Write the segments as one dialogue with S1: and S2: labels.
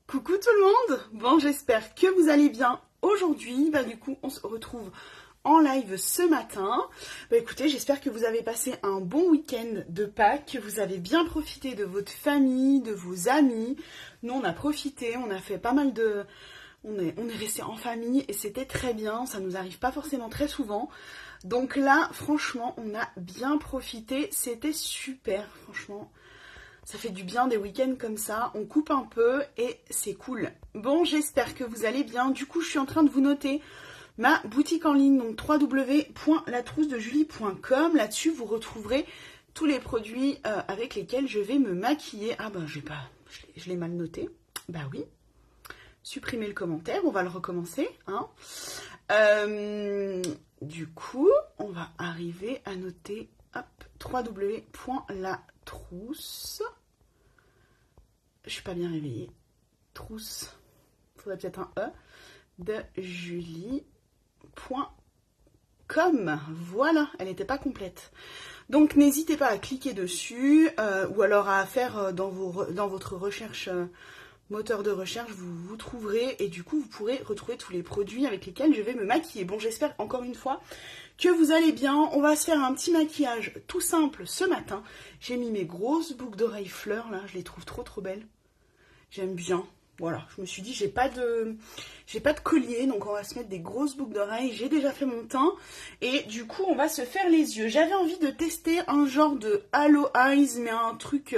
S1: Coucou tout le monde. Bon, j'espère que vous allez bien aujourd'hui. Du coup, on se retrouve en live ce matin. Écoutez, j'espère que vous avez passé un bon week-end de Pâques, que vous avez bien profité de votre famille, de vos amis. Nous, on a profité, on a fait pas mal de... On est resté en famille et c'était très bien. Ça nous arrive pas forcément très souvent. Donc là, franchement, on a bien profité. C'était super, franchement. Ça fait du bien des week-ends comme ça, on coupe un peu et c'est cool. Bon, j'espère que vous allez bien. Du coup, je suis en train de vous noter ma boutique en ligne, donc www.latroussedejulie.com. Là-dessus, vous retrouverez tous les produits avec lesquels je vais me maquiller. Ah ben, je l'ai mal noté. Bah oui. Supprimer le commentaire, on va le recommencer. Hein. Du coup, on va arriver à noter www.latrousse. Je suis pas bien réveillée. Trousse. Faudrait peut-être un E. De Julie.com. Voilà, elle n'était pas complète. Donc n'hésitez pas à cliquer dessus ou alors à faire dans votre recherche moteur de recherche, vous trouverez et du coup vous pourrez retrouver tous les produits avec lesquels je vais me maquiller. Bon, j'espère encore une fois que vous allez bien. On va se faire un petit maquillage tout simple ce matin. J'ai mis mes grosses boucles d'oreilles fleurs là, je les trouve trop belles. J'aime bien. Voilà, je me suis dit j'ai pas de collier, donc on va se mettre des grosses boucles d'oreilles. J'ai déjà fait mon teint et du coup on va se faire les yeux. J'avais envie de tester un genre de Halo Eyes, mais un truc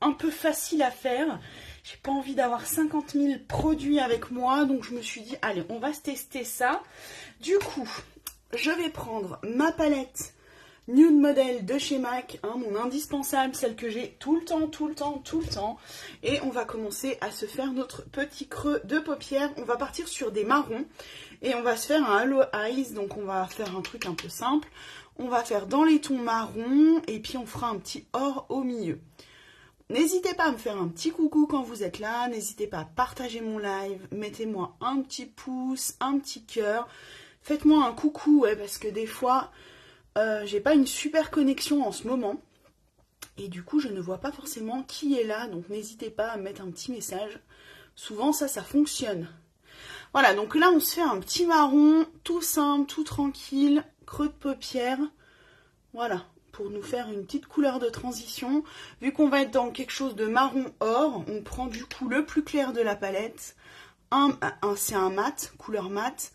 S1: un peu facile à faire. J'ai pas envie d'avoir 50 000 produits avec moi, donc je me suis dit, allez, on va se tester ça. Du coup, je vais prendre ma palette Nude Model de chez MAC, hein, mon indispensable, celle que j'ai tout le temps. Et on va commencer à se faire notre petit creux de paupières. On va partir sur des marrons et on va se faire un Halo Eyes, donc on va faire un truc un peu simple. On va faire dans les tons marrons et puis on fera un petit or au milieu. N'hésitez pas à me faire un petit coucou quand vous êtes là, n'hésitez pas à partager mon live, mettez-moi un petit pouce, un petit cœur, faites-moi un coucou, ouais, parce que des fois, j'ai pas une super connexion en ce moment, et du coup, je ne vois pas forcément qui est là, donc n'hésitez pas à me mettre un petit message, souvent ça fonctionne. Voilà, donc là, on se fait un petit marron, tout simple, tout tranquille, creux de paupière, voilà. Pour nous faire une petite couleur de transition. Vu qu'on va être dans quelque chose de marron or, on prend du coup le plus clair de la palette. C'est un mat, couleur mat.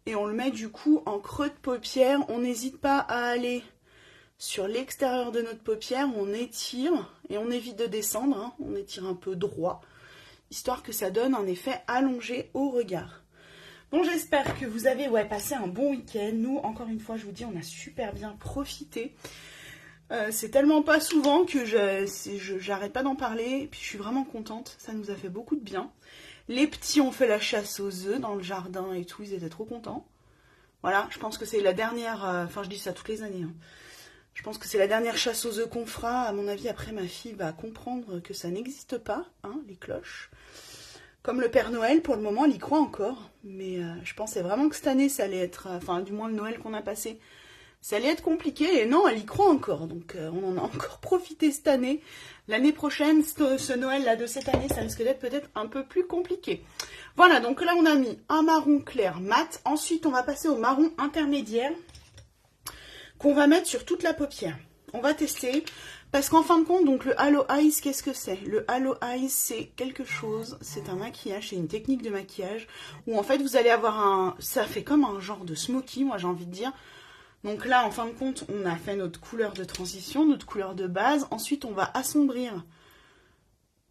S1: Et on le met du coup en creux de paupière. On n'hésite pas à aller sur l'extérieur de notre paupière. On étire et on évite de descendre. Hein. On étire un peu droit. Histoire que ça donne un effet allongé au regard. Bon, j'espère que vous avez passé un bon week-end. Nous, encore une fois, je vous dis, on a super bien profité. C'est tellement pas souvent que j'arrête pas d'en parler. Et puis je suis vraiment contente. Ça nous a fait beaucoup de bien. Les petits ont fait la chasse aux œufs dans le jardin et tout. Ils étaient trop contents. Voilà, je pense que c'est la dernière... Enfin, je dis ça toutes les années. Hein. Je pense que c'est la dernière chasse aux œufs qu'on fera. À mon avis, après, ma fille va comprendre que ça n'existe pas, hein, les cloches. Comme le Père Noël, pour le moment, elle y croit encore. Mais je pensais vraiment que cette année, ça allait être... Enfin, du moins, le Noël qu'on a passé... Ça allait être compliqué et non, elle y croit encore. Donc on en a encore profité cette année. L'année prochaine, ce Noël-là de cette année, ça risque d'être peut-être un peu plus compliqué. Voilà, donc là on a mis un marron clair mat. Ensuite, on va passer au marron intermédiaire qu'on va mettre sur toute la paupière. On va tester parce qu'en fin de compte, donc le Halo Eyes, qu'est-ce que c'est? Le Halo Eyes, c'est quelque chose, c'est un maquillage, c'est une technique de maquillage où en fait vous allez avoir ça fait comme un genre de smoky, moi j'ai envie de dire. Donc là, en fin de compte, on a fait notre couleur de transition, notre couleur de base. Ensuite, on va assombrir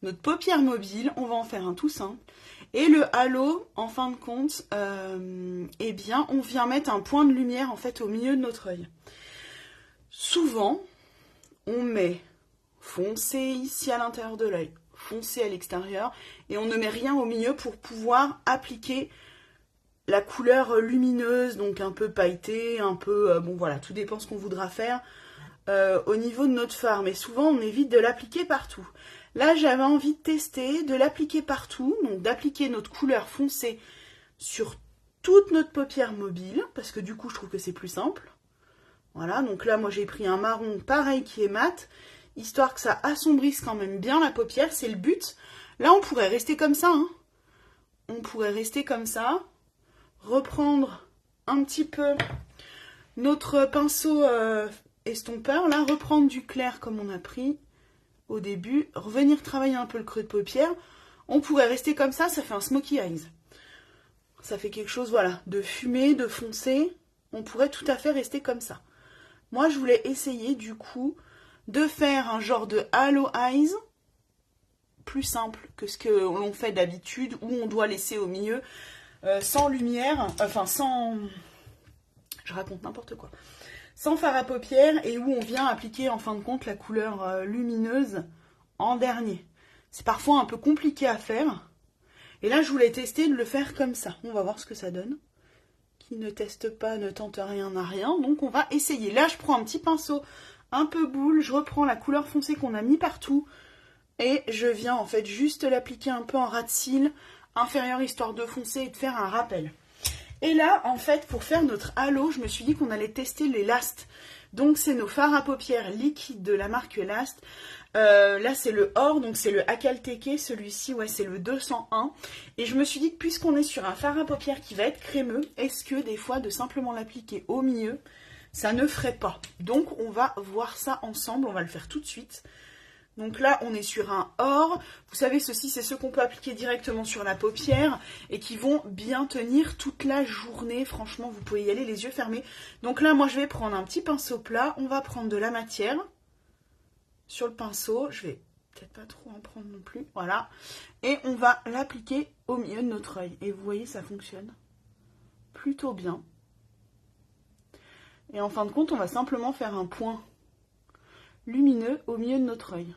S1: notre paupière mobile. On va en faire un tout simple. Et le halo, en fin de compte, eh bien, on vient mettre un point de lumière, en fait, au milieu de notre œil. Souvent, on met foncé ici à l'intérieur de l'œil, foncé à l'extérieur, et on ne met rien au milieu pour pouvoir appliquer la couleur lumineuse, donc un peu pailletée, un peu... bon voilà, tout dépend ce qu'on voudra faire au niveau de notre fard. Mais souvent, on évite de l'appliquer partout. Là, j'avais envie de tester, de l'appliquer partout. Donc d'appliquer notre couleur foncée sur toute notre paupière mobile. Parce que du coup, je trouve que c'est plus simple. Voilà, donc là, moi, j'ai pris un marron pareil qui est mat. Histoire que ça assombrisse quand même bien la paupière. C'est le but. Là, on pourrait rester comme ça, hein. on pourrait rester comme ça, reprendre un petit peu notre pinceau estompeur, là, reprendre du clair comme on a pris au début, revenir travailler un peu le creux de paupière. On pourrait rester comme ça fait un smokey eyes. Ça fait quelque chose, voilà, de fumé, de foncé. On pourrait tout à fait rester comme ça. Moi, je voulais essayer, du coup, de faire un genre de halo eyes, plus simple que ce que l'on fait d'habitude, où on doit laisser au milieu, sans lumière, enfin sans... Je raconte n'importe quoi. Sans fard à paupières, et où on vient appliquer, en fin de compte, la couleur lumineuse en dernier. C'est parfois un peu compliqué à faire. Et là, je voulais tester de le faire comme ça. On va voir ce que ça donne. Qui ne teste pas, ne tente rien, n'a rien. Donc, on va essayer. Là, je prends un petit pinceau un peu boule. Je reprends la couleur foncée qu'on a mis partout. Et je viens, en fait, juste l'appliquer un peu en ras de cils inférieur, histoire de foncer et de faire un rappel. Et là, en fait, pour faire notre halo, je me suis dit qu'on allait tester les Last. Donc, c'est nos fards à paupières liquides de la marque Last. Là, c'est le Or, donc c'est le Akalteke. Celui-ci, ouais, c'est le 201. Et je me suis dit que puisqu'on est sur un fard à paupières qui va être crémeux, est-ce que des fois, de simplement l'appliquer au milieu, ça ne ferait pas? Donc, on va voir ça ensemble. On va le faire tout de suite. Donc là, on est sur un Or. Vous savez, ceci, c'est ceux qu'on peut appliquer directement sur la paupière et qui vont bien tenir toute la journée. Franchement, vous pouvez y aller les yeux fermés. Donc là, moi, je vais prendre un petit pinceau plat. On va prendre de la matière sur le pinceau. Je vais peut-être pas trop en prendre non plus. Voilà. Et on va l'appliquer au milieu de notre œil. Et vous voyez, ça fonctionne plutôt bien. Et en fin de compte, on va simplement faire un point lumineux au milieu de notre œil.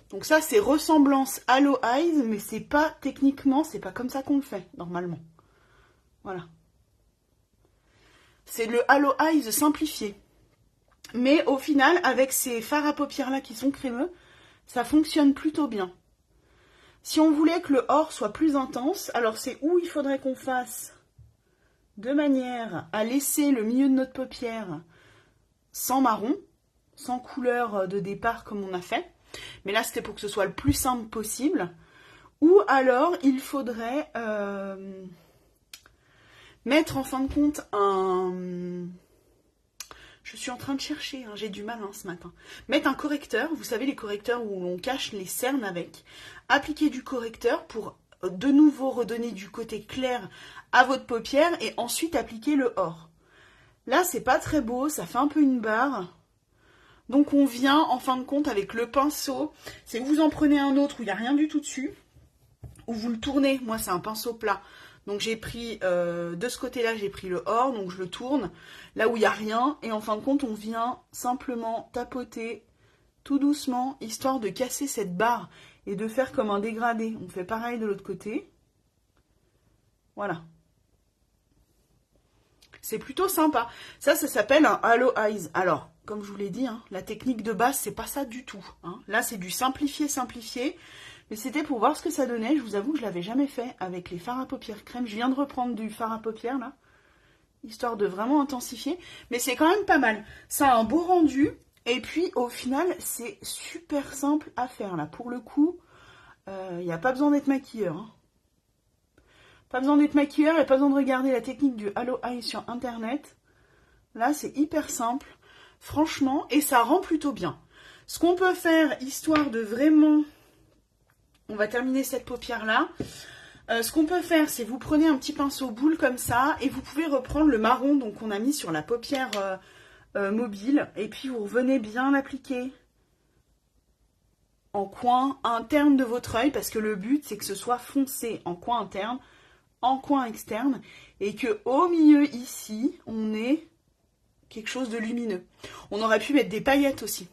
S1: Donc ça, c'est ressemblance Halo Eyes, mais c'est pas, techniquement, c'est pas comme ça qu'on le fait, normalement. Voilà. C'est le Halo Eyes simplifié. Mais au final, avec ces fards à paupières là qui sont crémeux, ça fonctionne plutôt bien. Si on voulait que le Or soit plus intense, alors c'est où il faudrait qu'on fasse de manière à laisser le milieu de notre paupière sans marron, sans couleur de départ comme on a fait. Mais là, c'était pour que ce soit le plus simple possible. Ou alors, il faudrait mettre en fin de compte un... Je suis en train de chercher, hein, j'ai du mal ce matin. Mettre un correcteur, vous savez les correcteurs où on cache les cernes avec. Appliquer du correcteur pour de nouveau redonner du côté clair à votre paupière et ensuite appliquer le Or. Là, c'est pas très beau, ça fait un peu une barre. Donc on vient en fin de compte avec le pinceau, c'est vous en prenez un autre où il n'y a rien du tout dessus, ou vous le tournez, moi c'est un pinceau plat. Donc j'ai pris, de ce côté-là j'ai pris le Or, donc je le tourne, là où il n'y a rien, et en fin de compte on vient simplement tapoter tout doucement, histoire de casser cette barre et de faire comme un dégradé. On fait pareil de l'autre côté. Voilà. C'est plutôt sympa. Ça s'appelle un Halo Eyes. Alors, comme je vous l'ai dit, hein, la technique de base, c'est pas ça du tout. Hein. Là, c'est du simplifié. Mais c'était pour voir ce que ça donnait. Je vous avoue que je l'avais jamais fait avec les fards à paupières crème. Je viens de reprendre du fard à paupières, là. Histoire de vraiment intensifier. Mais c'est quand même pas mal. Ça a un beau rendu. Et puis, au final, c'est super simple à faire, là. Pour le coup, il n'y a pas besoin d'être maquilleur. Hein. Pas besoin d'être maquilleur et pas besoin de regarder la technique du Halo Eye sur internet. Là, c'est hyper simple, franchement, et ça rend plutôt bien. Ce qu'on peut faire, histoire de vraiment... On va terminer cette paupière-là. Ce qu'on peut faire, c'est vous prenez un petit pinceau boule comme ça, et vous pouvez reprendre le marron donc qu'on a mis sur la paupière mobile, et puis vous revenez bien l'appliquer en coin interne de votre œil, parce que le but, c'est que ce soit foncé en coin interne, en coin externe, et que au milieu ici, on ait quelque chose de lumineux. On aurait pu mettre des paillettes aussi.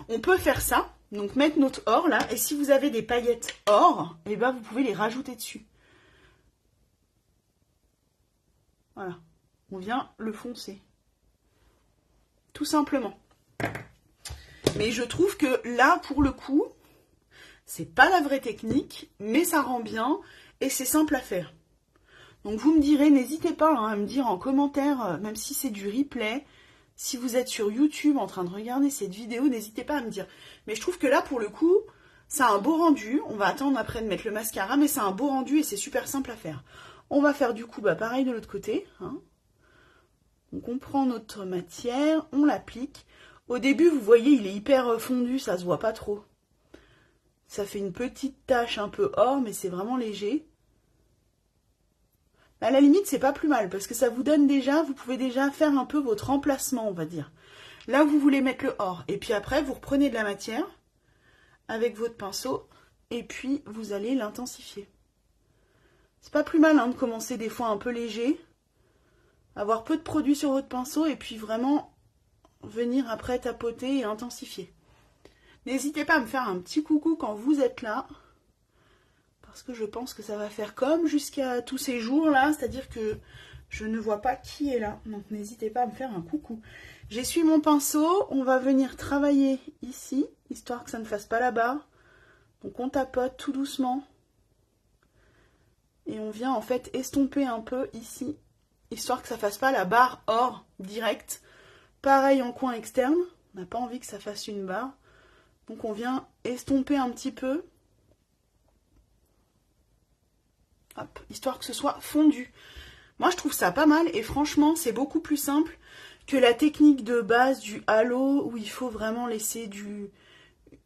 S1: On peut faire ça, donc mettre notre Or là, et si vous avez des paillettes Or, et ben vous pouvez les rajouter dessus. Voilà, on vient le foncer. Tout simplement. Mais je trouve que là, pour le coup, c'est pas la vraie technique, mais ça rend bien, et c'est simple à faire. Donc vous me direz, n'hésitez pas à me dire en commentaire, même si c'est du replay, si vous êtes sur YouTube en train de regarder cette vidéo, n'hésitez pas à me dire. Mais je trouve que là, pour le coup, Ça a un beau rendu. On va attendre après de mettre le mascara, mais ça a un beau rendu et c'est super simple à faire. On va faire du coup pareil de l'autre côté. Hein. Donc on prend notre matière, on l'applique. Au début, vous voyez, il est hyper fondu, ça se voit pas trop. Ça fait une petite tache un peu or, mais c'est vraiment léger. À la limite, c'est pas plus mal, parce que ça vous donne déjà, vous pouvez déjà faire un peu votre emplacement, on va dire. Là, vous voulez mettre le or, et puis après, vous reprenez de la matière avec votre pinceau, et puis vous allez l'intensifier. C'est pas plus mal hein, de commencer des fois un peu léger, avoir peu de produit sur votre pinceau, et puis vraiment venir après tapoter et intensifier. N'hésitez pas à me faire un petit coucou quand vous êtes là, parce que je pense que ça va faire comme jusqu'à tous ces jours-là, c'est-à-dire que je ne vois pas qui est là, donc n'hésitez pas à me faire un coucou. J'essuie mon pinceau, on va venir travailler ici, histoire que ça ne fasse pas la barre. Donc on tapote tout doucement, et on vient en fait estomper un peu ici, histoire que ça fasse pas la barre or direct. Pareil en coin externe, on n'a pas envie que ça fasse une barre. Donc on vient estomper un petit peu. Hop, histoire que ce soit fondu. Moi je trouve ça pas mal et franchement c'est beaucoup plus simple que la technique de base du halo où il faut vraiment laisser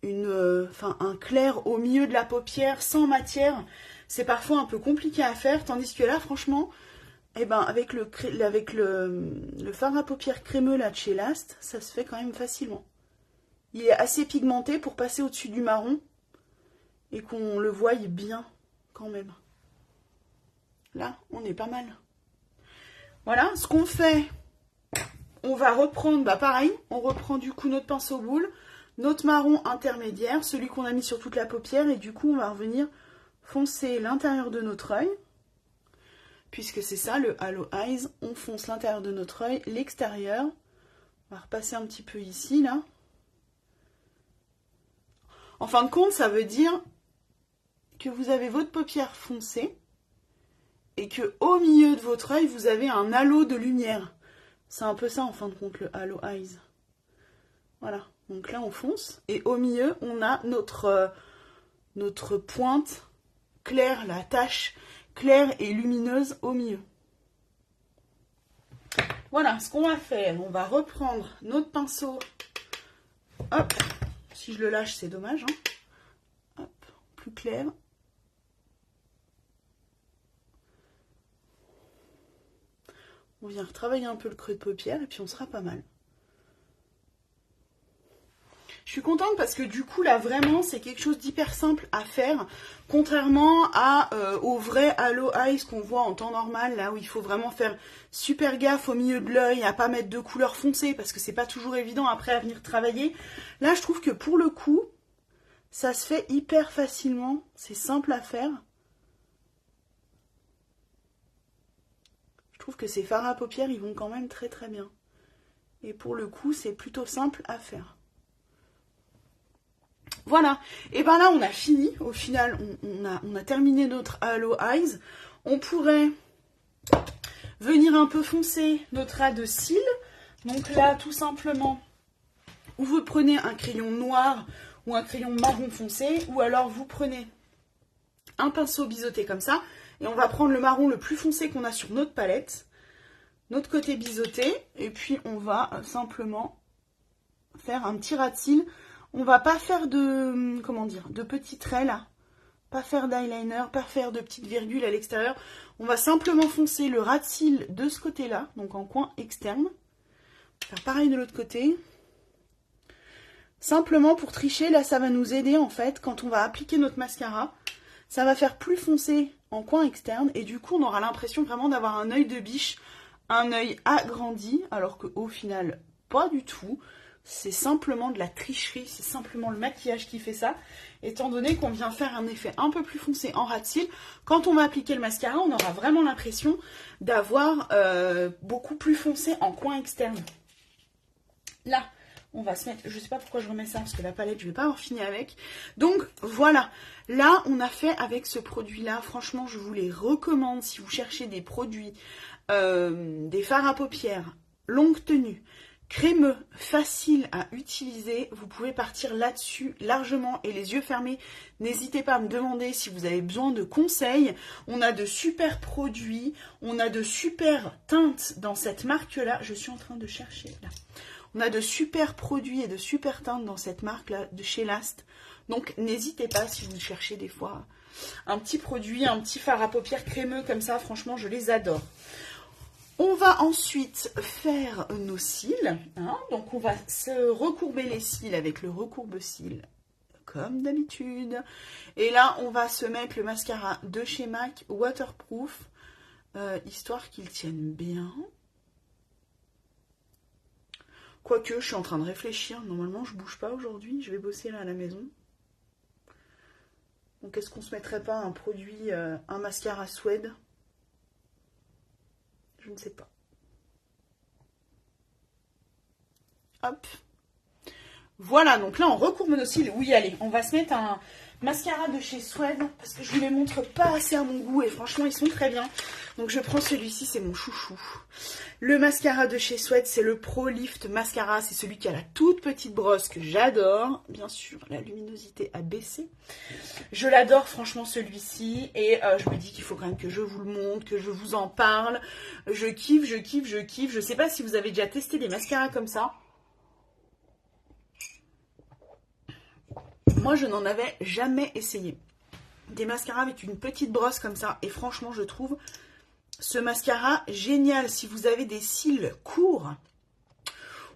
S1: un clair au milieu de la paupière sans matière. C'est parfois un peu compliqué à faire, tandis que là franchement, eh ben, avec le fard à paupières crémeux là de chez Last, ça se fait quand même facilement. Il est assez pigmenté pour passer au-dessus du marron et qu'on le voie bien quand même. Là, on est pas mal. Voilà, ce qu'on fait, on va reprendre, pareil, on reprend du coup notre pinceau boule, notre marron intermédiaire, celui qu'on a mis sur toute la paupière, et du coup, on va revenir foncer l'intérieur de notre œil, puisque c'est ça, le Halo Eyes, on fonce l'intérieur de notre œil, l'extérieur. On va repasser un petit peu ici, là. En fin de compte, ça veut dire que vous avez votre paupière foncée, et que au milieu de votre œil, vous avez un halo de lumière. C'est un peu ça, en fin de compte, le Halo Eyes. Voilà, donc là, on fonce, et au milieu, on a notre pointe claire, la tache claire et lumineuse au milieu. Voilà, ce qu'on va faire, on va reprendre notre pinceau. Hop, si je le lâche, c'est dommage. Hein. Hop, plus clair. On vient retravailler un peu le creux de paupière et puis on sera pas mal. Je suis contente parce que du coup là vraiment c'est quelque chose d'hyper simple à faire, contrairement au vrai Halo Eyes qu'on voit en temps normal, là où il faut vraiment faire super gaffe au milieu de l'œil, à pas mettre de couleur foncée parce que c'est pas toujours évident après à venir travailler. Là je trouve que pour le coup ça se fait hyper facilement, c'est simple à faire. Je trouve que ces fards à paupières ils vont quand même très très bien. Et pour le coup c'est plutôt simple à faire. Voilà, et ben là on a fini, au final on a terminé notre Halo Eyes. On pourrait venir un peu foncer notre ras de cils. Donc là tout simplement, ou vous prenez un crayon noir ou un crayon marron foncé, ou alors vous prenez un pinceau biseauté comme ça, et on va prendre le marron le plus foncé qu'on a sur notre palette, notre côté biseauté, et puis on va simplement faire un petit ras de cils. On va pas faire de petits traits là, pas faire d'eyeliner, pas faire de petites virgules à l'extérieur. On va simplement foncer le ras de cils de ce côté-là, donc en coin externe. Faire pareil de l'autre côté. Simplement pour tricher, là ça va nous aider en fait, quand on va appliquer notre mascara, ça va faire plus foncé en coin externe et du coup on aura l'impression vraiment d'avoir un œil de biche, un œil agrandi, alors qu'au final pas du tout. C'est simplement de la tricherie, c'est simplement le maquillage qui fait ça, étant donné qu'on vient faire un effet un peu plus foncé en ras de cils. Quand on va appliquer le mascara, on aura vraiment l'impression d'avoir beaucoup plus foncé en coin externe. Là, on va se mettre, je sais pas pourquoi je remets ça, parce que la palette, je vais pas avoir fini avec. Donc, voilà, là, on a fait avec ce produit-là, franchement, je vous les recommande si vous cherchez des produits, des fards à paupières, longue tenue, crémeux, facile à utiliser. Vous pouvez partir là-dessus largement et les yeux fermés. N'hésitez pas à me demander si vous avez besoin de conseils. On a de super produits, on a de super teintes dans cette marque-là. Je suis en train de chercher là. On a de super produits et de super teintes dans cette marque-là de chez Last. Donc n'hésitez pas si vous cherchez des fois un petit produit, un petit fard à paupières crémeux comme ça. Franchement, je les adore. On va ensuite faire nos cils, hein. Donc on va se recourber les cils avec le recourbe-cils comme d'habitude. Et là, on va se mettre le mascara de chez MAC Waterproof, histoire qu'il tienne bien. Quoique, je suis en train de réfléchir. Normalement, je bouge pas aujourd'hui. Je vais bosser là à la maison. Donc, est-ce qu'on se mettrait pas un produit, un mascara suède? Je ne sais pas. Hop. Voilà, donc là, on recourbe nos cils. Oui, allez, on va se mettre un mascara de chez Suède parce que je ne les montre pas assez à mon goût et franchement, ils sont très bien. Donc, je prends celui-ci, c'est mon chouchou. Le mascara de chez Suède, c'est le Pro Lift Mascara. C'est celui qui a la toute petite brosse que j'adore. Bien sûr, la luminosité a baissé. Je l'adore, franchement, celui-ci. Et je me dis qu'il faut quand même que je vous le montre, que je vous en parle. Je kiffe, je kiffe, je kiffe. Je ne sais pas si vous avez déjà testé des mascaras comme ça. Moi, je n'en avais jamais essayé. Des mascaras avec une petite brosse comme ça. Et franchement, je trouve ce mascara génial. Si vous avez des cils courts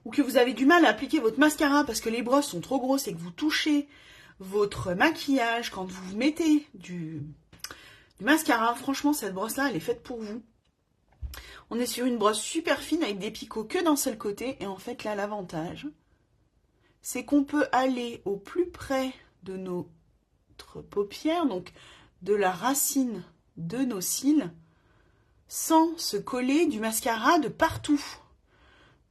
S1: ou que vous avez du mal à appliquer votre mascara parce que les brosses sont trop grosses et que vous touchez votre maquillage quand vous mettez du mascara, franchement, cette brosse-là, elle est faite pour vous. On est sur une brosse super fine avec des picots que d'un seul côté. Et en fait, là, l'avantage, c'est qu'on peut aller au plus près de notre paupière, donc de la racine de nos cils, sans se coller du mascara de partout.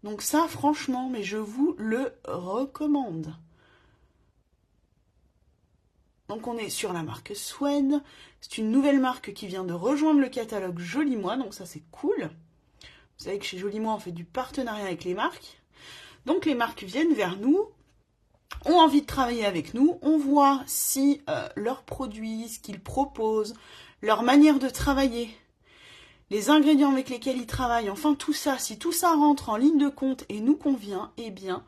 S1: Donc ça, franchement, mais je vous le recommande. Donc on est sur la marque Suède. C'est une nouvelle marque qui vient de rejoindre le catalogue Joli Moi, donc ça c'est cool. Vous savez que chez Joli Moi, on fait du partenariat avec les marques. Donc les marques viennent vers nous, ont envie de travailler avec nous, on voit si leurs produits, ce qu'ils proposent, leur manière de travailler, les ingrédients avec lesquels ils travaillent, enfin tout ça, si tout ça rentre en ligne de compte et nous convient, eh bien,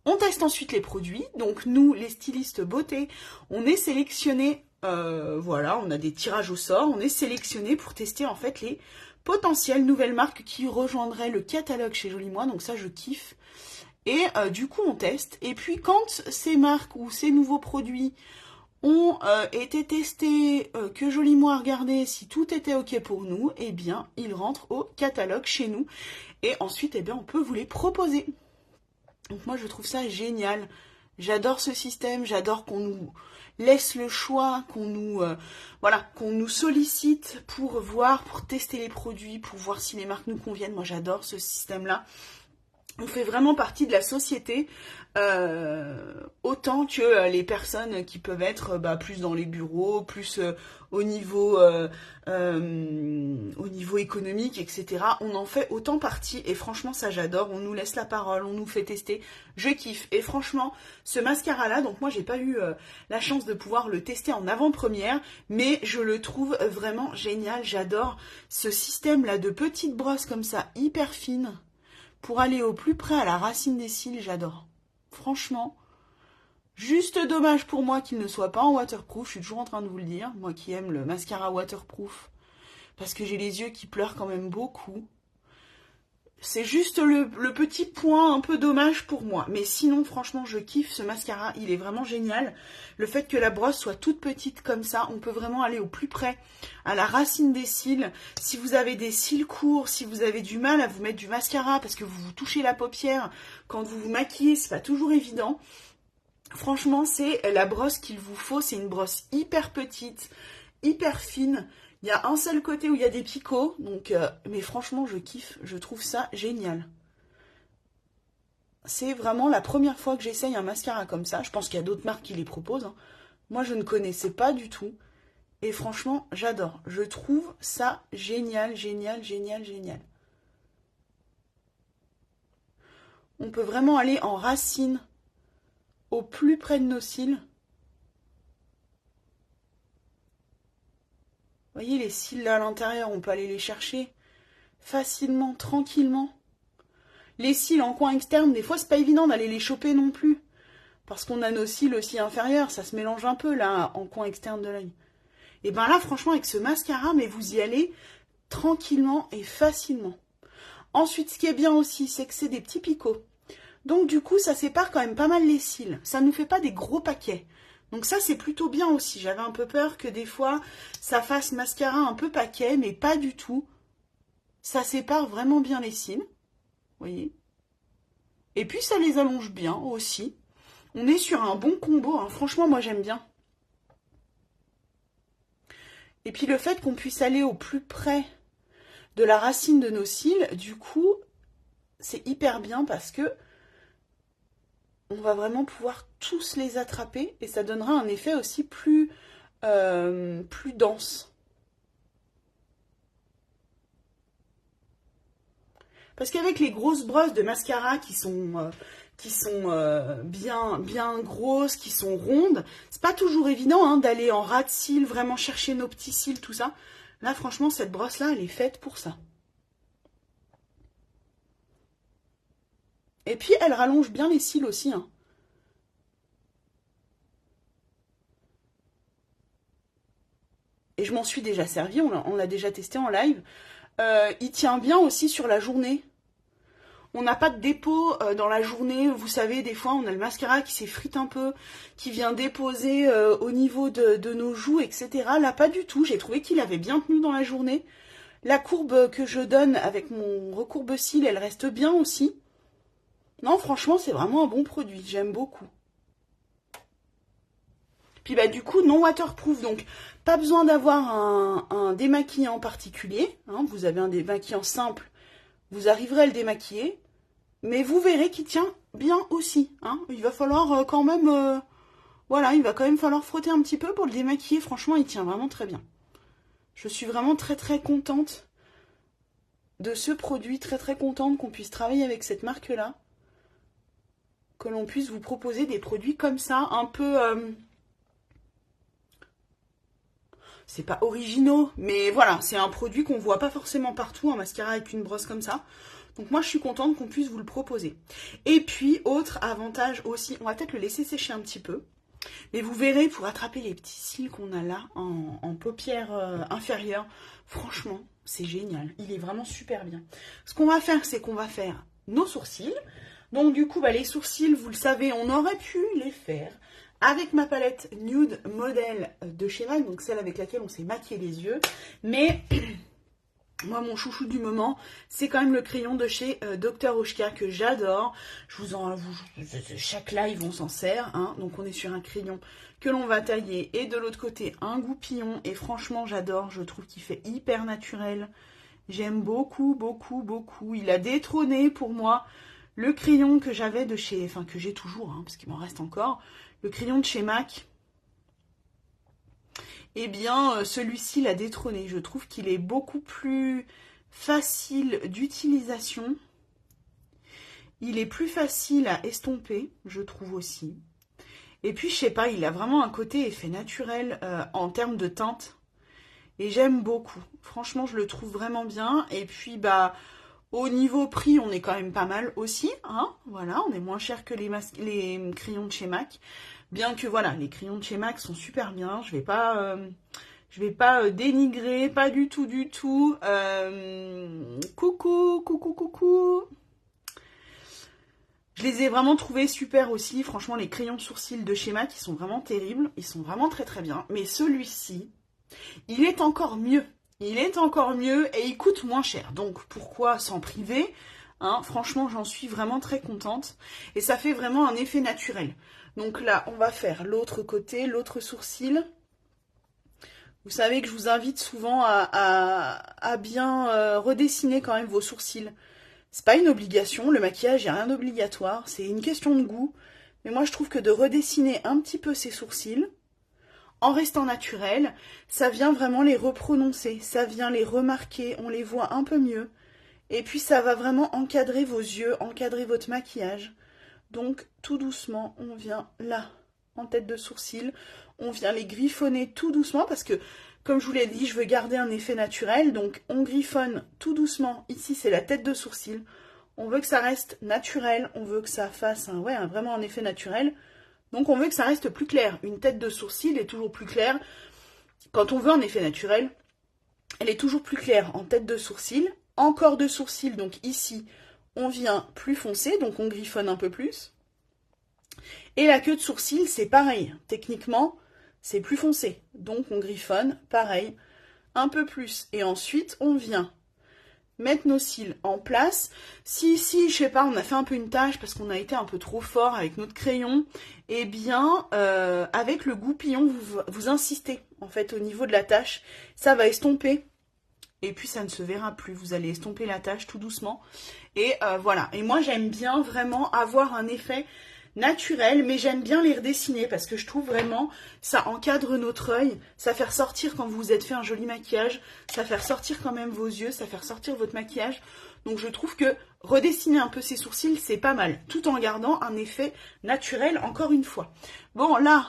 S1: on teste ensuite les produits. Donc nous, les stylistes beauté, on est sélectionnés, voilà, on a des tirages au sort, on est sélectionnés pour tester en fait les potentielles nouvelles marques qui rejoindraient le catalogue chez Joli Moi, donc ça je kiffe. Et du coup, on teste. Et puis, quand ces marques ou ces nouveaux produits ont été testés, que Joli Moi a regardé si tout était OK pour nous, eh bien, ils rentrent au catalogue chez nous. Et ensuite, eh bien, on peut vous les proposer. Donc moi, je trouve ça génial. J'adore ce système. J'adore qu'on nous laisse le choix, qu'on nous, voilà, qu'on nous sollicite pour voir, pour tester les produits, pour voir si les marques nous conviennent. Moi, j'adore ce système-là. On fait vraiment partie de la société, autant que les personnes qui peuvent être plus dans les bureaux, plus au niveau économique, etc. On en fait autant partie et franchement ça j'adore. On nous laisse la parole, on nous fait tester. Je kiffe. Et franchement, ce mascara-là, donc moi j'ai pas eu la chance de pouvoir le tester en avant-première, mais je le trouve vraiment génial. J'adore ce système-là de petites brosses comme ça, hyper fines. Pour aller au plus près à la racine des cils, j'adore. Franchement, juste dommage pour moi qu'il ne soit pas en waterproof. Je suis toujours en train de vous le dire. Moi qui aime le mascara waterproof. Parce que j'ai les yeux qui pleurent quand même beaucoup. C'est juste le petit point un peu dommage pour moi. Mais sinon, franchement, je kiffe ce mascara. Il est vraiment génial. Le fait que la brosse soit toute petite comme ça, on peut vraiment aller au plus près à la racine des cils. Si vous avez des cils courts, si vous avez du mal à vous mettre du mascara parce que vous vous touchez la paupière quand vous vous maquillez, c'est pas toujours évident. Franchement, c'est la brosse qu'il vous faut. C'est une brosse hyper petite, hyper fine. Il y a un seul côté où il y a des picots, donc, mais franchement, je kiffe, je trouve ça génial. C'est vraiment la première fois que j'essaye un mascara comme ça. Je pense qu'il y a d'autres marques qui les proposent, hein. Moi, je ne connaissais pas du tout. Et franchement, j'adore. Je trouve ça génial, génial, génial, génial. On peut vraiment aller en racine, au plus près de nos cils. Vous voyez les cils là à l'intérieur, on peut aller les chercher facilement, tranquillement. Les cils en coin externe, des fois c'est pas évident d'aller les choper non plus. Parce qu'on a nos cils aussi inférieurs, ça se mélange un peu là, en coin externe de l'œil. Et ben là, franchement, avec ce mascara, mais vous y allez tranquillement et facilement. Ensuite, ce qui est bien aussi, c'est que c'est des petits picots. Donc du coup, ça sépare quand même pas mal les cils. Ça ne nous fait pas des gros paquets. Donc ça, c'est plutôt bien aussi. J'avais un peu peur que des fois, ça fasse mascara un peu paquet, mais pas du tout. Ça sépare vraiment bien les cils. Vous voyez. Et puis, ça les allonge bien aussi. On est sur un bon combo. Hein. Franchement, moi, j'aime bien. Et puis le fait qu'on puisse aller au plus près de la racine de nos cils, du coup, c'est hyper bien parce que on va vraiment pouvoir tous les attraper et ça donnera un effet aussi plus dense. Parce qu'avec les grosses brosses de mascara qui sont bien grosses, qui sont rondes, c'est pas toujours évident hein, d'aller en ras de cils, vraiment chercher nos petits cils, tout ça. Là, franchement, cette brosse-là, elle est faite pour ça. Et puis, elle rallonge bien les cils aussi. Hein. Et je m'en suis déjà servi, on l'a déjà testé en live. Il tient bien aussi sur la journée. On n'a pas de dépôt dans la journée. Vous savez, des fois, on a le mascara qui s'effrite un peu, qui vient déposer au niveau de nos joues, etc. Là, pas du tout. J'ai trouvé qu'il avait bien tenu dans la journée. La courbe que je donne avec mon recourbe-cils, elle reste bien aussi. Non, franchement, c'est vraiment un bon produit. J'aime beaucoup. Puis bah du coup, non waterproof, donc pas besoin d'avoir un démaquillant particulier. Hein. Vous avez un démaquillant simple, vous arriverez à le démaquiller. Mais vous verrez qu'il tient bien aussi. Hein. Il va falloir quand même... voilà, il va quand même falloir frotter un petit peu pour le démaquiller. Franchement, il tient vraiment très bien. Je suis vraiment très très contente de ce produit. Très très contente qu'on puisse travailler avec cette marque-là. Que l'on puisse vous proposer des produits comme ça, un peu... c'est pas originaux, mais voilà, c'est un produit qu'on voit pas forcément partout, un mascara avec une brosse comme ça. Donc moi, je suis contente qu'on puisse vous le proposer. Et puis, autre avantage aussi, on va peut-être le laisser sécher un petit peu. Mais vous verrez, pour attraper les petits cils qu'on a là, en paupières inférieures, franchement, c'est génial. Il est vraiment super bien. Ce qu'on va faire, c'est qu'on va faire nos sourcils. Donc du coup, bah, les sourcils, vous le savez, on aurait pu les faire avec ma palette Nude Model de chez MAC, donc celle avec laquelle on s'est maquillé les yeux. Mais moi, mon chouchou du moment, c'est quand même le crayon de chez Dr. Oshka que j'adore. Chaque live, on s'en sert. Hein. Donc on est sur un crayon que l'on va tailler. Et de l'autre côté, un goupillon. Et franchement, j'adore. Je trouve qu'il fait hyper naturel. J'aime beaucoup, beaucoup, beaucoup. Il a détrôné pour moi le crayon que j'avais de chez... Enfin, que j'ai toujours, hein, parce qu'il m'en reste encore. Le crayon de chez MAC. Eh bien, celui-ci l'a détrôné. Je trouve qu'il est beaucoup plus facile d'utilisation. Il est plus facile à estomper, je trouve aussi. Et puis, je sais pas, il a vraiment un côté effet naturel en termes de teinte. Et j'aime beaucoup. Franchement, je le trouve vraiment bien. Et puis, bah... au niveau prix, on est quand même pas mal aussi, hein, voilà, on est moins cher que les crayons de chez MAC. Bien que, voilà, les crayons de chez MAC sont super bien, je vais pas dénigrer, pas du tout, du tout. Coucou, coucou, coucou. Je les ai vraiment trouvés super aussi, franchement, les crayons de sourcils de chez MAC, ils sont vraiment terribles, ils sont vraiment très très bien. Mais celui-ci, il est encore mieux. Il est encore mieux et il coûte moins cher. Donc, pourquoi s'en priver, hein? Franchement, j'en suis vraiment très contente. Et ça fait vraiment un effet naturel. Donc là, on va faire l'autre côté, l'autre sourcil. Vous savez que je vous invite souvent à bien redessiner quand même vos sourcils. C'est pas une obligation, le maquillage, il n'y a rien d'obligatoire. C'est une question de goût. Mais moi, je trouve que de redessiner un petit peu ses sourcils... en restant naturel, ça vient vraiment les reprononcer, ça vient les remarquer, on les voit un peu mieux. Et puis ça va vraiment encadrer vos yeux, encadrer votre maquillage. Donc tout doucement, on vient là, en tête de sourcil. On vient les griffonner tout doucement parce que, comme je vous l'ai dit, je veux garder un effet naturel. Donc on griffonne tout doucement. Ici, c'est la tête de sourcil. On veut que ça reste naturel. On veut que ça fasse vraiment un effet naturel. Donc on veut que ça reste plus clair. Une tête de sourcil est toujours plus claire. Quand on veut un effet naturel, elle est toujours plus claire en tête de sourcil. Encore de sourcil, donc ici, on vient plus foncé, donc on griffonne un peu plus. Et la queue de sourcil, c'est pareil. Techniquement, c'est plus foncé. Donc on griffonne, pareil, un peu plus. Et ensuite, on vient mettre nos cils en place. Si ici, je sais pas, on a fait un peu une tache parce qu'on a été un peu trop fort avec notre crayon, eh bien, avec le goupillon, vous insistez, en fait, au niveau de la tache. Ça va estomper. Et puis, ça ne se verra plus. Vous allez estomper la tache tout doucement. Et voilà. Et moi, j'aime bien vraiment avoir un effet naturel, mais j'aime bien les redessiner parce que je trouve vraiment ça encadre notre œil, ça fait ressortir quand vous vous êtes fait un joli maquillage, ça fait ressortir quand même vos yeux, ça fait ressortir votre maquillage. Donc je trouve que redessiner un peu ses sourcils, c'est pas mal, tout en gardant un effet naturel encore une fois. Bon là,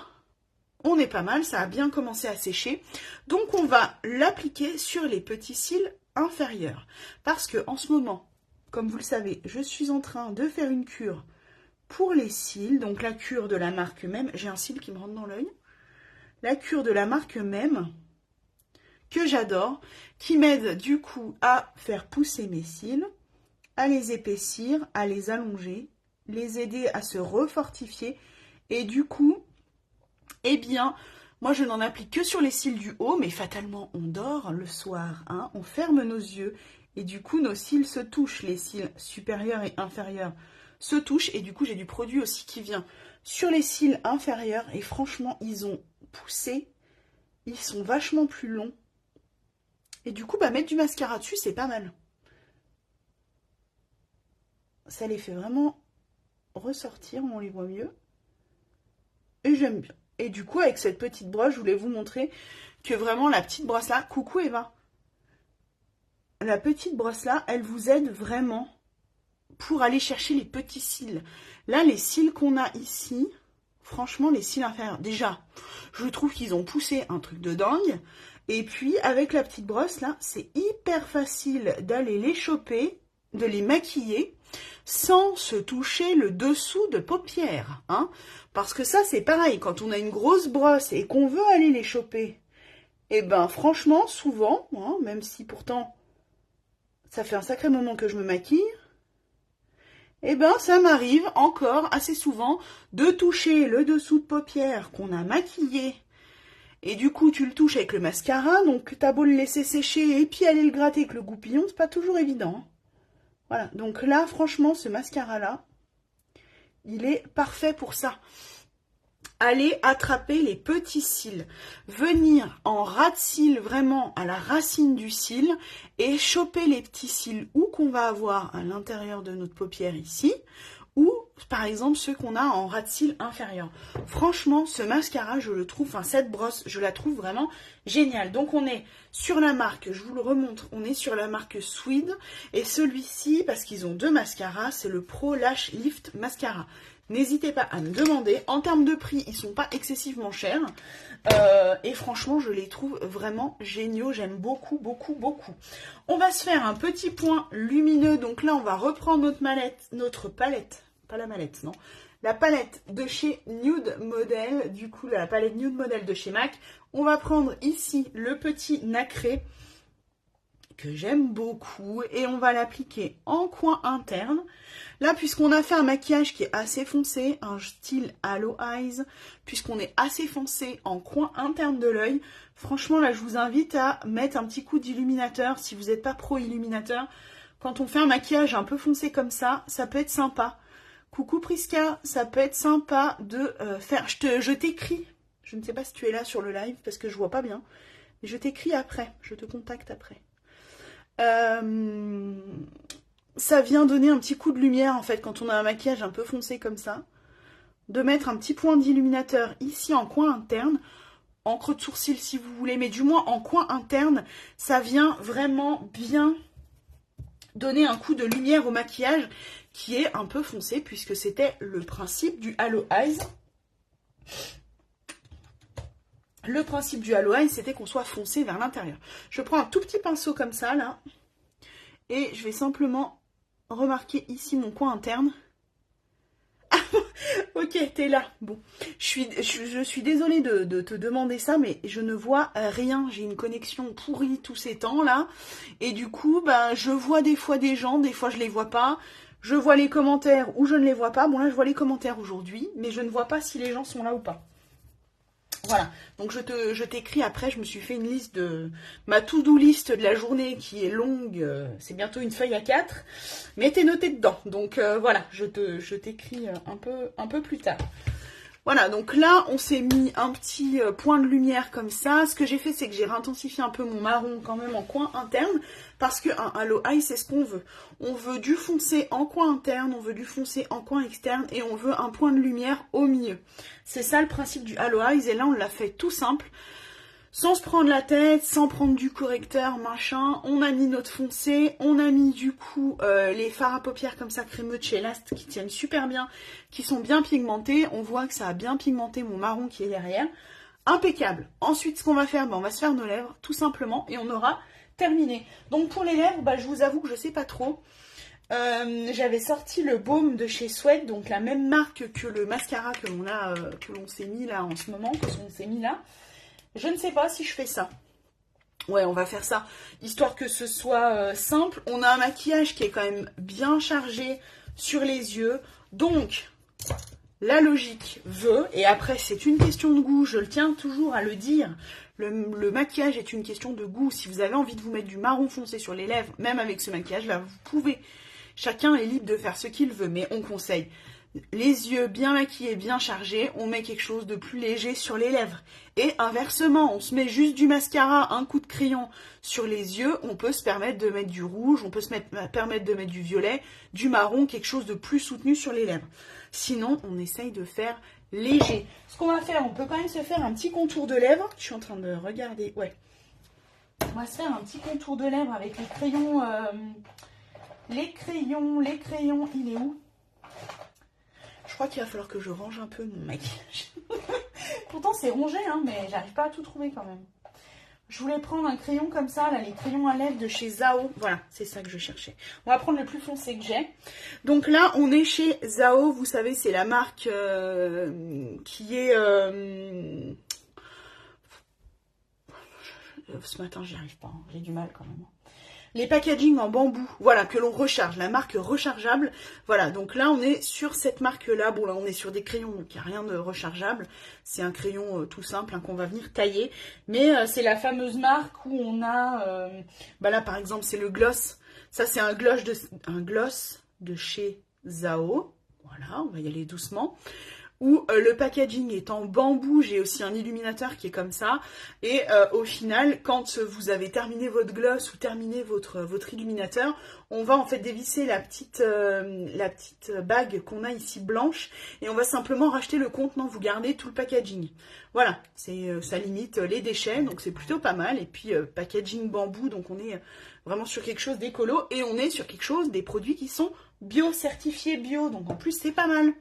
S1: on est pas mal, ça a bien commencé à sécher. Donc on va l'appliquer sur les petits cils inférieurs. Parce que en ce moment, comme vous le savez, je suis en train de faire une cure pour les cils, donc la cure de la marque Même, j'ai un cil qui me rentre dans l'œil, la cure de la marque Même, que j'adore, qui m'aide du coup à faire pousser mes cils, à les épaissir, à les allonger, les aider à se refortifier, et du coup, eh bien, moi je n'en applique que sur les cils du haut, mais fatalement on dort le soir, hein, on ferme nos yeux, et du coup nos cils se touchent, les cils supérieurs et inférieurs se touchent, et du coup j'ai du produit aussi qui vient sur les cils inférieurs, et franchement ils ont poussé, ils sont vachement plus longs, et du coup mettre du mascara dessus c'est pas mal, ça les fait vraiment ressortir, on les voit mieux, et j'aime bien. Et du coup avec cette petite brosse je voulais vous montrer que vraiment la petite brosse là, coucou Eva, la petite brosse là elle vous aide vraiment pour aller chercher les petits cils. Là, les cils qu'on a ici, franchement, les cils inférieurs, déjà, je trouve qu'ils ont poussé un truc de dingue. Et puis, avec la petite brosse, là, c'est hyper facile d'aller les choper, de les maquiller, sans se toucher le dessous de paupières. Hein, parce que ça, c'est pareil, quand on a une grosse brosse et qu'on veut aller les choper, et ben, franchement, souvent, hein, même si pourtant, ça fait un sacré moment que je me maquille, eh ben, ça m'arrive encore assez souvent de toucher le dessous de paupière qu'on a maquillé. Et du coup, tu le touches avec le mascara, donc t'as beau le laisser sécher et puis aller le gratter avec le goupillon, c'est pas toujours évident. Voilà, donc là, franchement, ce mascara-là, il est parfait pour ça. Aller attraper les petits cils, venir en ras de cils vraiment à la racine du cil et choper les petits cils ou qu'on va avoir à l'intérieur de notre paupière ici, ou par exemple ceux qu'on a en ras de cils inférieur. Franchement, ce mascara, je le trouve, enfin cette brosse, je la trouve vraiment géniale. Donc on est sur la marque, je vous le remontre, on est sur la marque Swede, et celui-ci, parce qu'ils ont deux mascaras, c'est le Pro Lash Lift Mascara. N'hésitez pas à me demander. En termes de prix, ils sont pas excessivement chers. Et franchement, je les trouve vraiment géniaux. J'aime beaucoup, beaucoup, beaucoup. On va se faire un petit point lumineux. Donc là, on va reprendre notre palette. Pas la mallette, non. La palette de chez Nude Model. Du coup, la palette Nude Model de chez MAC. On va prendre ici le petit nacré que j'aime beaucoup et on va l'appliquer en coin interne. Là, puisqu'on a fait un maquillage qui est assez foncé, un style Halo Eyes, puisqu'on est assez foncé en coin interne de l'œil, franchement là je vous invite à mettre un petit coup d'illuminateur si vous n'êtes pas pro illuminateur. Quand on fait un maquillage un peu foncé comme ça peut être sympa. Coucou Priska, ça peut être sympa de faire... Je t'écris, je ne sais pas si tu es là sur le live parce que je vois pas bien, mais je t'écris après, je te contacte après. Ça vient donner un petit coup de lumière en fait quand on a un maquillage un peu foncé comme ça, de mettre un petit point d'illuminateur ici en coin interne, en creux de sourcil si vous voulez, mais du moins en coin interne, ça vient vraiment bien donner un coup de lumière au maquillage qui est un peu foncé, puisque c'était le principe du Halo Eyes. Le principe du Halo Eyes, c'était qu'on soit foncé vers l'intérieur. Je prends un tout petit pinceau comme ça, là, et je vais simplement remarquer ici mon coin interne. Ok, t'es là. Bon, je suis désolée de te demander ça, mais je ne vois rien. J'ai une connexion pourrie tous ces temps là, et du coup, ben, je vois des fois des gens, des fois je les vois pas. Je vois les commentaires ou je ne les vois pas. Bon là, je vois les commentaires aujourd'hui, mais je ne vois pas si les gens sont là ou pas. Voilà, donc je t'écris après, je me suis fait une liste de ma to-do list de la journée qui est longue, c'est bientôt une feuille A4, mais t'es noté dedans, donc voilà, je t'écris un peu plus tard. Voilà, donc là, on s'est mis un petit point de lumière comme ça. Ce que j'ai fait, c'est que j'ai réintensifié un peu mon marron quand même en coin interne, parce qu'un Halo Eye, c'est ce qu'on veut. On veut du foncé en coin interne, on veut du foncé en coin externe, et on veut un point de lumière au milieu. C'est ça le principe du Halo Eyes, et là, on l'a fait tout simple. Sans se prendre la tête, sans prendre du correcteur, machin, on a mis notre foncé, on a mis du coup les fards à paupières comme ça crémeux de chez Last qui tiennent super bien, qui sont bien pigmentés. On voit que ça a bien pigmenté mon marron qui est derrière. Impeccable. Ensuite, ce qu'on va faire, on va se faire nos lèvres tout simplement et on aura terminé. Donc pour les lèvres, je vous avoue que je sais pas trop. J'avais sorti le baume de chez Sweat, donc la même marque que le mascara que l'on s'est mis là en ce moment, Je ne sais pas si je fais ça. Ouais, on va faire ça, histoire que ce soit simple. On a un maquillage qui est quand même bien chargé sur les yeux. Donc, la logique veut, et après c'est une question de goût, je le tiens toujours à le dire, le maquillage est une question de goût. Si vous avez envie de vous mettre du marron foncé sur les lèvres, même avec ce maquillage-là, vous pouvez. Chacun est libre de faire ce qu'il veut, mais on conseille les yeux bien maquillés, bien chargés, on met quelque chose de plus léger sur les lèvres. Et inversement, on se met juste du mascara, un coup de crayon sur les yeux, on peut se permettre de mettre du rouge, on peut permettre de mettre du violet, du marron, quelque chose de plus soutenu sur les lèvres. Sinon, on essaye de faire léger. Ce qu'on va faire, on peut quand même se faire un petit contour de lèvres. Je suis en train de regarder, ouais. On va se faire un petit contour de lèvres avec les crayons. Les crayons, il est où ? Je crois qu'il va falloir que je range un peu mon maquillage. Pourtant c'est rongé, hein, mais j'arrive pas à tout trouver quand même. Je voulais prendre un crayon comme ça, là, les crayons à lèvres de chez Zao. Voilà, c'est ça que je cherchais. On va prendre le plus foncé que j'ai. Donc là, on est chez Zao. Vous savez, c'est la marque qui est... Ce matin, j'y arrive pas. Hein. J'ai du mal quand même. Les packaging en bambou, voilà, que l'on recharge, la marque rechargeable. Voilà, donc là, on est sur cette marque-là. Bon, là, on est sur des crayons, donc il n'y a rien de rechargeable. C'est un crayon tout simple hein, qu'on va venir tailler. Mais c'est la fameuse marque où on a... là, par exemple, c'est le gloss. Ça, c'est un gloss de chez Zao. Voilà, on va y aller doucement. Où le packaging est en bambou, j'ai aussi un illuminateur qui est comme ça, et au final, quand vous avez terminé votre gloss ou terminé votre illuminateur, on va en fait dévisser la petite bague qu'on a ici blanche, et on va simplement racheter le contenant, vous gardez tout le packaging. Voilà, ça limite les déchets, donc c'est plutôt pas mal, et puis packaging bambou, donc on est vraiment sur quelque chose d'écolo, et on est sur quelque chose, des produits qui sont bio-certifiés bio, donc en plus c'est pas mal.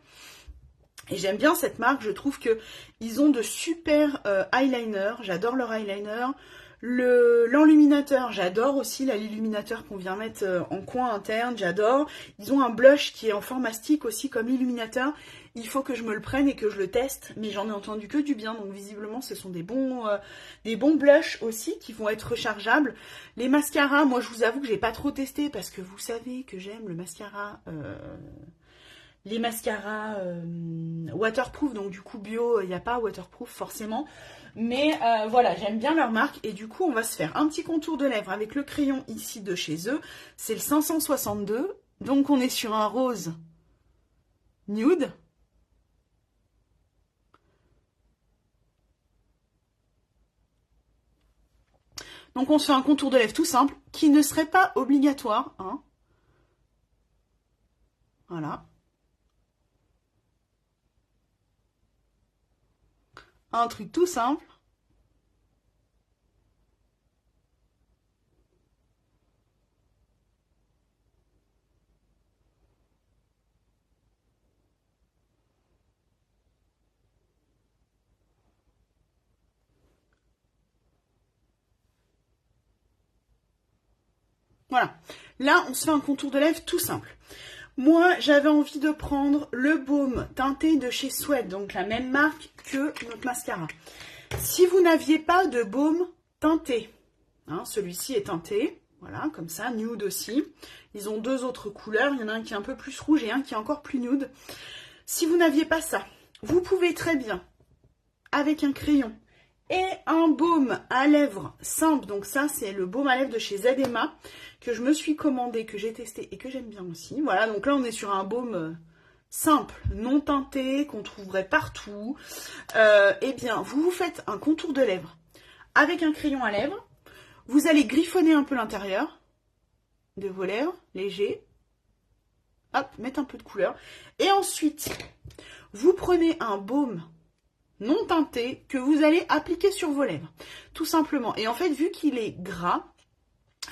S1: Et j'aime bien cette marque, je trouve qu'ils ont de super eyeliners, j'adore leur eyeliner. L'enluminateur, j'adore aussi l'illuminateur qu'on vient mettre en coin interne, j'adore. Ils ont un blush qui est en forme mastic aussi comme illuminateur. Il faut que je me le prenne et que je le teste, mais j'en ai entendu que du bien, donc visiblement ce sont des bons blushs aussi qui vont être rechargeables. Les mascaras, moi je vous avoue que j'ai pas trop testé parce que vous savez que j'aime le mascara... les mascaras waterproof, donc du coup bio, il n'y a pas waterproof forcément. Mais voilà, j'aime bien leur marque. Et du coup, on va se faire un petit contour de lèvres avec le crayon ici de chez eux. C'est le 562. Donc on est sur un rose nude. Donc on se fait un contour de lèvres tout simple, qui ne serait pas obligatoire. Hein. Voilà. Un truc tout simple. Voilà. Là, on se fait un contour de lèvres tout simple. Moi, j'avais envie de prendre le baume teinté de chez Sweat, donc la même marque que notre mascara. Si vous n'aviez pas de baume teinté, hein, celui-ci est teinté, voilà, comme ça, nude aussi. Ils ont deux autres couleurs, il y en a un qui est un peu plus rouge et un qui est encore plus nude. Si vous n'aviez pas ça, vous pouvez très bien, avec un crayon et un baume à lèvres simple, donc ça c'est le baume à lèvres de chez Zema, que je me suis commandé, que j'ai testé et que j'aime bien aussi. Voilà, donc là on est sur un baume simple, non teinté, qu'on trouverait partout. Eh bien, vous vous faites un contour de lèvres avec un crayon à lèvres. Vous allez griffonner un peu l'intérieur de vos lèvres, léger. Hop, mettre un peu de couleur. Et ensuite, vous prenez un baume non teinté que vous allez appliquer sur vos lèvres. Tout simplement. Et en fait, vu qu'il est gras,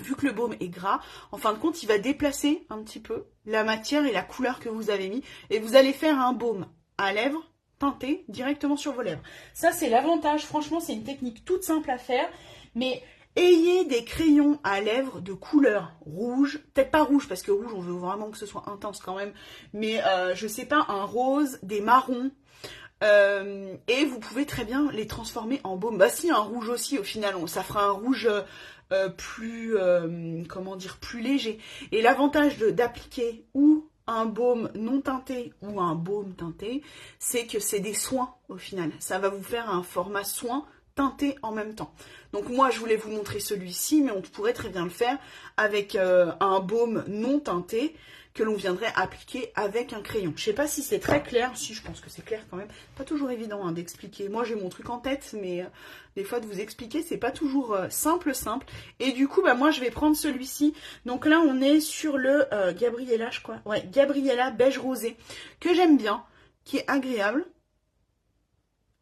S1: vu que le baume est gras, en fin de compte, il va déplacer un petit peu la matière et la couleur que vous avez mis. Et vous allez faire un baume à lèvres teinté directement sur vos lèvres. Ça, c'est l'avantage. Franchement, c'est une technique toute simple à faire. Mais ayez des crayons à lèvres de couleur rouge. Peut-être pas rouge, parce que rouge, on veut vraiment que ce soit intense quand même. Mais je sais pas, un rose, des marrons. Et vous pouvez très bien les transformer en baume. Bah si, un rouge aussi, au final, ça fera un rouge plus, comment dire, plus léger. Et l'avantage d'appliquer ou un baume non teinté ou un baume teinté, c'est que c'est des soins au final. Ça va vous faire un format soin teinté en même temps. Donc moi, je voulais vous montrer celui-ci, mais on pourrait très bien le faire avec un baume non teinté que l'on viendrait appliquer avec un crayon. Je sais pas si c'est très clair, si je pense que c'est clair quand même. Pas toujours évident hein, d'expliquer. Moi j'ai mon truc en tête, mais des fois de vous expliquer, c'est pas toujours simple. Et du coup, bah moi je vais prendre celui-ci. Donc là on est sur le Gabriella, je crois. Ouais, Gabriella beige rosé, que j'aime bien, qui est agréable.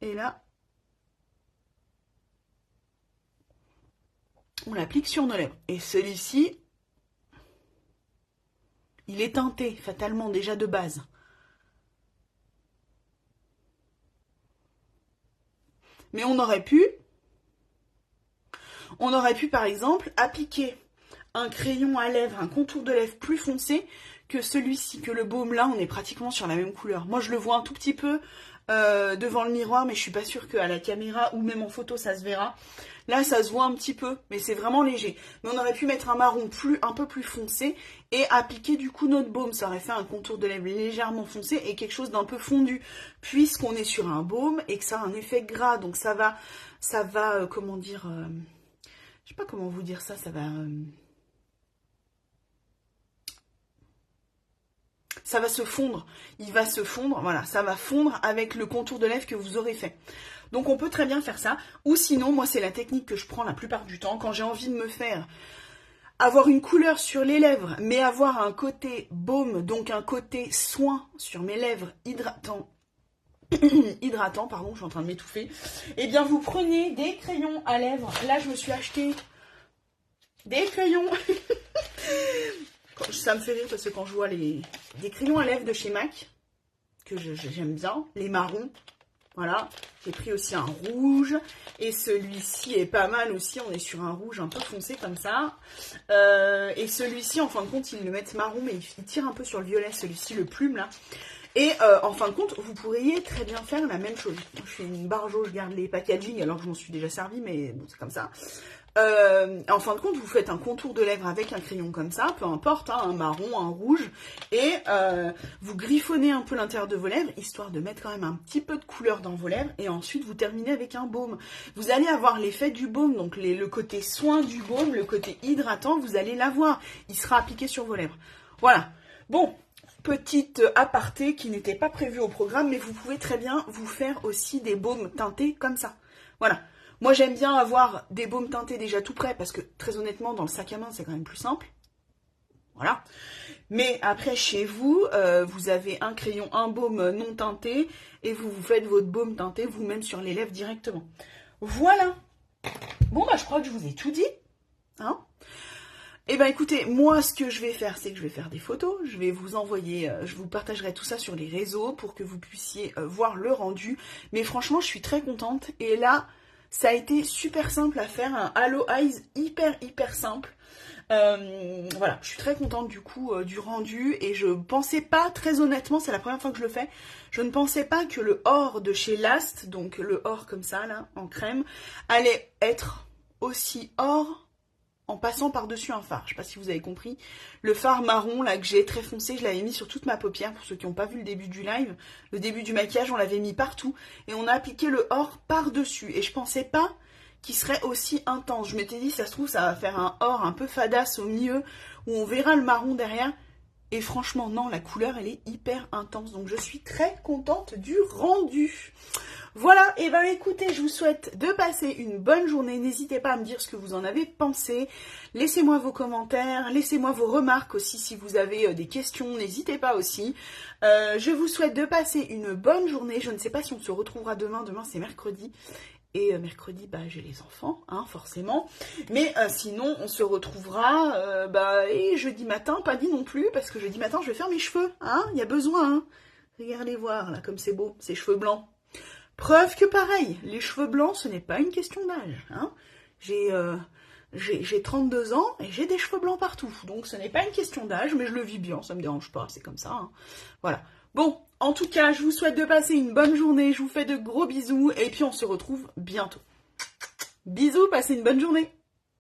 S1: Et là, on l'applique sur nos lèvres. Et celui-ci, il est teinté, fatalement, déjà de base. Mais on aurait pu, par exemple, appliquer un crayon à lèvres, un contour de lèvres plus foncé que celui-ci, que le baume. Là, on est pratiquement sur la même couleur. Moi, je le vois un tout petit peu devant le miroir, mais je suis pas sûre qu'à la caméra ou même en photo, ça se verra. Là, ça se voit un petit peu, mais c'est vraiment léger. Mais on aurait pu mettre un marron un peu plus foncé et appliquer du coup notre baume. Ça aurait fait un contour de lèvres légèrement foncé et quelque chose d'un peu fondu, puisqu'on est sur un baume et que ça a un effet gras. Donc ça va, comment dire, je sais pas comment vous dire ça, ça va se fondre. Il va se fondre, voilà, ça va fondre avec le contour de lèvres que vous aurez fait. Donc on peut très bien faire ça. Ou sinon, moi c'est la technique que je prends la plupart du temps quand j'ai envie de me faire avoir une couleur sur les lèvres, mais avoir un côté baume, donc un côté soin sur mes lèvres hydratant, pardon, je suis en train de m'étouffer. Eh bien vous prenez des crayons à lèvres. Là je me suis acheté des crayons. Ça me fait rire parce que quand je vois des crayons à lèvres de chez MAC, que j'aime bien, les marrons, voilà, j'ai pris aussi un rouge, et celui-ci est pas mal aussi, on est sur un rouge un peu foncé comme ça, et celui-ci, en fin de compte, ils le mettent marron, mais il tire un peu sur le violet, celui-ci, le plume, là, et en fin de compte, vous pourriez très bien faire la même chose. Je suis une barjo, je garde les packaging, alors que je m'en suis déjà servi, mais bon, c'est comme ça. En fin de compte, vous faites un contour de lèvres avec un crayon comme ça, peu importe, hein, un marron, un rouge, et vous griffonnez un peu l'intérieur de vos lèvres, histoire de mettre quand même un petit peu de couleur dans vos lèvres, et ensuite vous terminez avec un baume. Vous allez avoir l'effet du baume, donc le côté soin du baume, le côté hydratant, vous allez l'avoir, il sera appliqué sur vos lèvres. Voilà, bon, petite aparté qui n'était pas prévue au programme, mais vous pouvez très bien vous faire aussi des baumes teintés comme ça, voilà. Moi, j'aime bien avoir des baumes teintés déjà tout prêts parce que, très honnêtement, dans le sac à main, c'est quand même plus simple. Voilà. Mais après, chez vous, vous avez un crayon, un baume non teinté et vous faites votre baume teinté vous-même sur les lèvres directement. Voilà. Bon, bah, je crois que je vous ai tout dit. Hein ? Eh bien, écoutez, moi, ce que je vais faire, c'est que je vais faire des photos. Je vais vous envoyer, je vous partagerai tout ça sur les réseaux pour que vous puissiez voir le rendu. Mais franchement, je suis très contente. Et là, ça a été super simple à faire, un Halo Eyes hyper simple. Voilà, je suis très contente du coup du rendu et je pensais pas, très honnêtement, c'est la première fois que je le fais, je ne pensais pas que le or de chez Last, donc le or comme ça là, en crème, allait être aussi or en passant par-dessus un fard. Je sais pas si vous avez compris. Le fard marron là que j'ai très foncé, je l'avais mis sur toute ma paupière pour ceux qui n'ont pas vu le début du live. Le début du maquillage, on l'avait mis partout et on a appliqué le or par-dessus. Et je pensais pas qu'il serait aussi intense. Je m'étais dit, ça se trouve, ça va faire un or un peu fadasse au milieu où on verra le marron derrière. Et franchement, non, la couleur, elle est hyper intense. Donc, je suis très contente du rendu. Voilà, et ben écoutez, je vous souhaite de passer une bonne journée. N'hésitez pas à me dire ce que vous en avez pensé. Laissez-moi vos commentaires, laissez-moi vos remarques aussi si vous avez des questions. N'hésitez pas aussi. Je vous souhaite de passer une bonne journée. Je ne sais pas si on se retrouvera demain. Demain, c'est mercredi. Et mercredi, bah, j'ai les enfants, hein, forcément. Mais sinon, on se retrouvera et jeudi matin, pas dit non plus, parce que jeudi matin, je vais faire mes cheveux. Hein, il y a besoin. Hein. Regardez voir, là, comme c'est beau, ces cheveux blancs. Preuve que pareil, les cheveux blancs, ce n'est pas une question d'âge. Hein. J'ai 32 ans et j'ai des cheveux blancs partout. Donc, ce n'est pas une question d'âge, mais je le vis bien, ça me dérange pas, c'est comme ça. Hein. Voilà. Bon, en tout cas, je vous souhaite de passer une bonne journée, je vous fais de gros bisous et puis on se retrouve bientôt. Bisous, passez une bonne journée.